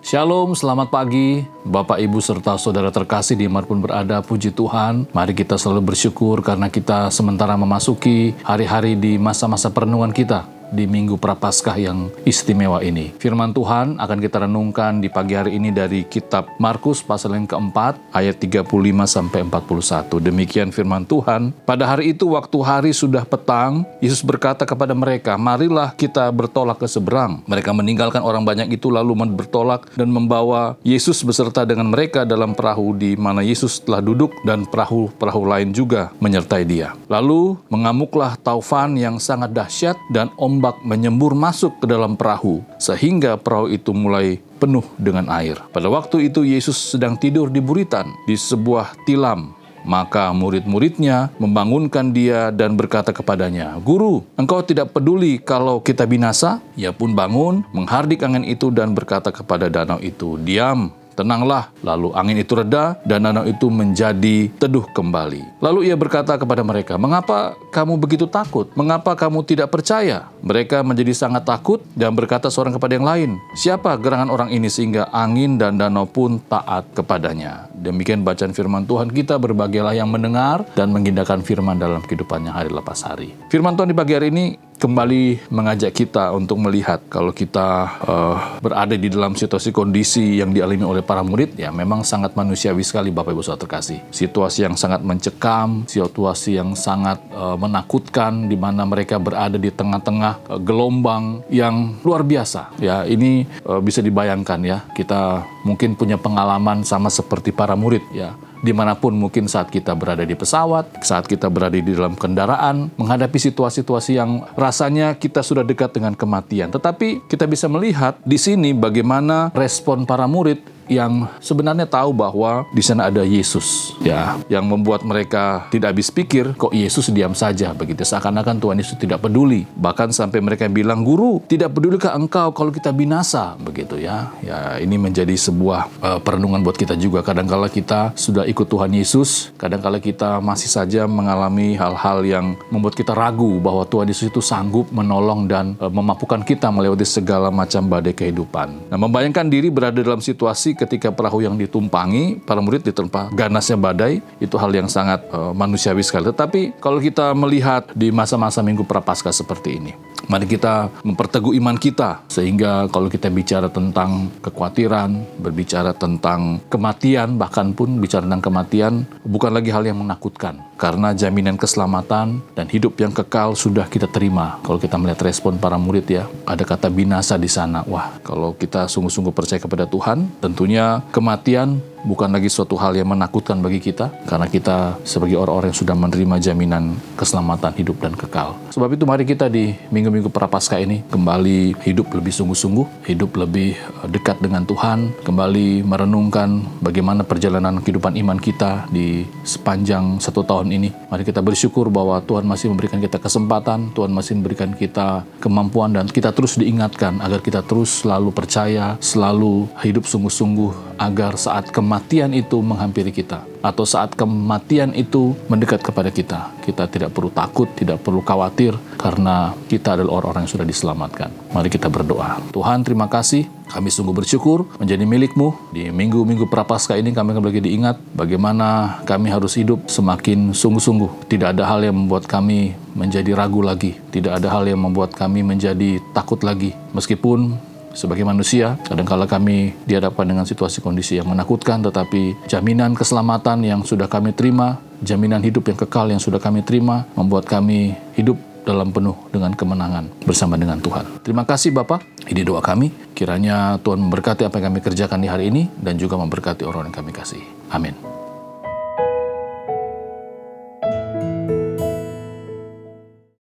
Shalom, selamat pagi, Bapak, Ibu, serta saudara terkasih dimanapun berada, puji Tuhan. Mari kita selalu bersyukur karena kita sementara memasuki hari-hari di masa-masa perenungan kita di Minggu Prapaskah yang istimewa ini. Firman Tuhan akan kita renungkan di pagi hari ini dari kitab Markus pasal yang keempat, ayat 35-41. Demikian firman Tuhan. Pada hari itu, waktu hari sudah petang, Yesus berkata kepada mereka, "Marilah kita bertolak ke seberang." Mereka meninggalkan orang banyak itu lalu bertolak dan membawa Yesus beserta dengan mereka dalam perahu di mana Yesus telah duduk, dan perahu-perahu lain juga menyertai dia. Lalu mengamuklah taufan yang sangat dahsyat dan ombak menyembur masuk ke dalam perahu sehingga perahu itu mulai penuh dengan air. Pada waktu itu Yesus sedang tidur di buritan di sebuah tilam. Maka murid-muridnya membangunkan dia dan berkata kepadanya, "Guru, engkau tidak peduli kalau kita binasa?" Ia pun bangun, menghardik angin itu dan berkata kepada danau itu, "Diam, tenanglah." Lalu angin itu reda dan danau itu menjadi teduh kembali. Lalu ia berkata kepada mereka, "Mengapa kamu begitu takut? Mengapa kamu tidak percaya?" Mereka menjadi sangat takut dan berkata seorang kepada yang lain, "Siapa gerangan orang ini sehingga angin dan danau pun taat kepadanya?" Demikian bacaan firman Tuhan kita. Berbahagialah yang mendengar dan mengindahkan firman dalam kehidupannya hari lepas hari. Firman Tuhan di pagi hari ini kembali mengajak kita untuk melihat kalau kita berada di dalam situasi kondisi yang dialami oleh para murid, ya memang sangat manusiawi sekali Bapak Ibu Saudara terkasih. Situasi yang sangat mencekam, situasi yang sangat menakutkan, di mana mereka berada di tengah-tengah gelombang yang luar biasa. Ya, ini bisa dibayangkan ya, kita mungkin punya pengalaman sama seperti para murid ya. Dimanapun mungkin saat kita berada di pesawat, saat kita berada di dalam kendaraan, menghadapi situasi-situasi yang rasanya kita sudah dekat dengan kematian. Tetapi kita bisa melihat di sini bagaimana respon para murid yang sebenarnya tahu bahwa di sana ada Yesus, ya, yang membuat mereka tidak habis pikir, kok Yesus diam saja begitu, seakan-akan Tuhan Yesus tidak peduli. Bahkan sampai mereka bilang, "Guru, tidak pedulikah engkau kalau kita binasa?" Begitu ya. Ya, ini menjadi sebuah perenungan buat kita juga. Kadangkala kita sudah ikut Tuhan Yesus, kadangkala kita masih saja mengalami hal-hal yang membuat kita ragu bahwa Tuhan Yesus itu sanggup menolong dan memampukan kita melewati segala macam badai kehidupan. Nah, membayangkan diri berada dalam situasi ketika perahu yang ditumpangi, para murid ditempa ganasnya badai, itu hal yang sangat manusiawi sekali. Tetapi kalau kita melihat di masa-masa Minggu Prapaskah seperti ini, mari kita memperteguh iman kita, sehingga kalau kita bicara tentang kekhawatiran, berbicara tentang kematian, bahkan pun bicara tentang kematian, bukan lagi hal yang menakutkan. Karena jaminan keselamatan dan hidup yang kekal sudah kita terima. Kalau kita melihat respon para murid ya, ada kata binasa di sana. Wah, kalau kita sungguh-sungguh percaya kepada Tuhan, tentunya kematian bukan lagi suatu hal yang menakutkan bagi kita, karena kita sebagai orang-orang yang sudah menerima jaminan keselamatan hidup dan kekal. Sebab itu mari kita di Minggu-Minggu Prapaskah ini kembali hidup lebih sungguh-sungguh, hidup lebih dekat dengan Tuhan, kembali merenungkan bagaimana perjalanan kehidupan iman kita di sepanjang 1 tahun ini. Mari kita bersyukur bahwa Tuhan masih memberikan kita kesempatan, Tuhan masih memberikan kita kemampuan, dan kita terus diingatkan agar kita terus selalu percaya, selalu hidup sungguh-sungguh, agar saat kematian itu menghampiri kita, atau saat kematian itu mendekat kepada kita, kita tidak perlu takut, tidak perlu khawatir, karena kita adalah orang-orang yang sudah diselamatkan. Mari kita berdoa. Tuhan, terima kasih. Kami sungguh bersyukur menjadi milik-Mu. Di Minggu-Minggu Prapaskah ini kami lagi diingat bagaimana kami harus hidup semakin sungguh-sungguh. Tidak ada hal yang membuat kami menjadi ragu lagi. Tidak ada hal yang membuat kami menjadi takut lagi. Meskipun sebagai manusia, kadangkala kami dihadapkan dengan situasi kondisi yang menakutkan, tetapi jaminan keselamatan yang sudah kami terima, jaminan hidup yang kekal yang sudah kami terima, membuat kami hidup dalam penuh dengan kemenangan bersama dengan Tuhan. Terima kasih Bapak, ini doa kami. Kiranya Tuhan memberkati apa yang kami kerjakan di hari ini, dan juga memberkati orang yang kami kasih. Amin.